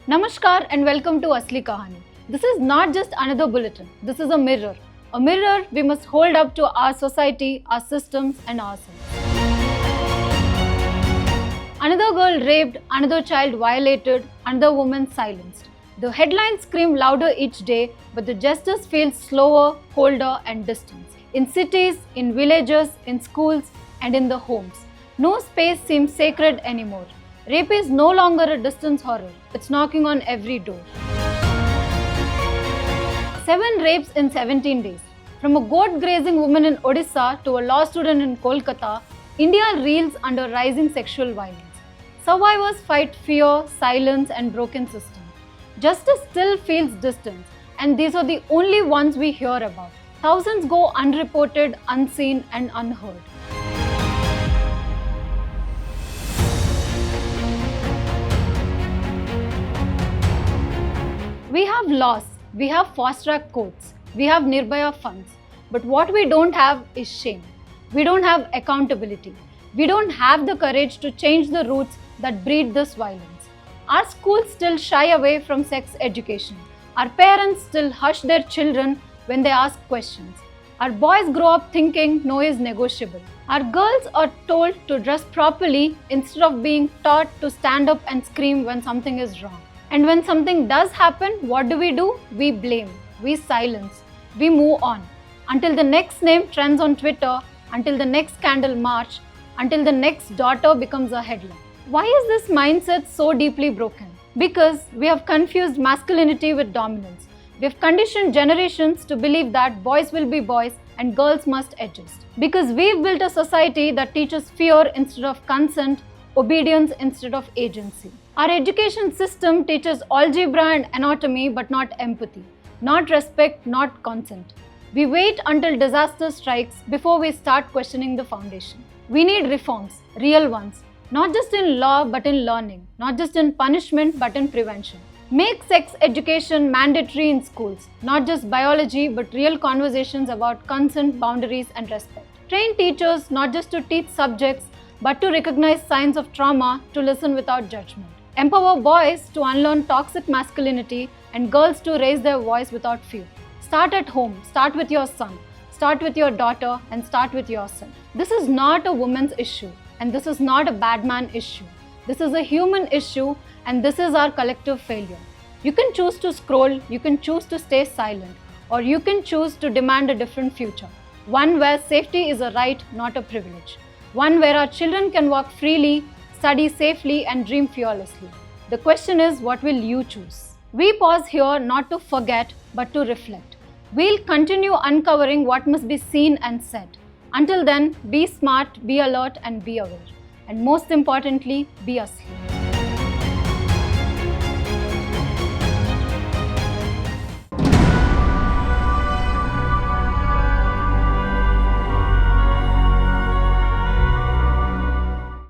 Namaskar and welcome to Asli Kahani. This is not just another bulletin. This is a mirror. A mirror we must hold up to our society, our systems and ourselves. Another girl raped, another child violated, another woman silenced. The headlines scream louder each day, but the justice feels slower, colder and distant. In cities, in villages, in schools and in the homes, no space seems sacred anymore. Rape is no longer a distant horror. It's knocking on every door. 7 rapes in 17 days. From a goat grazing woman in Odisha to a law student in Kolkata, India reels under rising sexual violence. Survivors fight fear, silence and broken systems. Justice still feels distant, and these are the only ones we hear about. Thousands go unreported, unseen and unheard. We have laws, we have fast-track courts, we have Nirbhaya funds, but what we don't have is shame. We don't have accountability. We don't have the courage to change the roots that breed this violence. Our schools still shy away from sex education. Our parents still hush their children when they ask questions. Our boys grow up thinking no is negotiable. Our girls are told to dress properly instead of being taught to stand up and scream when something is wrong. And when something does happen, what do? We blame, we silence, we move on. Until the next name trends on Twitter, until the next scandal march, until the next daughter becomes a headline. Why is this mindset so deeply broken? Because we have confused masculinity with dominance. We have conditioned generations to believe that boys will be boys and girls must adjust. Because we've built a society that teaches fear instead of consent, obedience instead of agency. Our education system teaches algebra and anatomy but not empathy, not respect, not consent. We wait until disaster strikes before we start questioning the foundation. We need reforms, real ones, not just in law but in learning, not just in punishment but in prevention. Make sex education mandatory in schools, not just biology but real conversations about consent, boundaries and respect. Train teachers not just to teach subjects but to recognize signs of trauma, to listen without judgment. Empower boys to unlearn toxic masculinity and girls to raise their voice without fear. Start at home, start with your son, start with your daughter and start with yourself. This is not a woman's issue and this is not a bad man issue. This is a human issue and this is our collective failure. You can choose to scroll, you can choose to stay silent, or you can choose to demand a different future. One where safety is a right, not a privilege. One where our children can walk freely, study safely and dream fearlessly. The question is, what will you choose? We pause here not to forget but to reflect. We'll continue uncovering what must be seen and said. Until then, be smart, be alert and be aware. And most importantly, be asleep.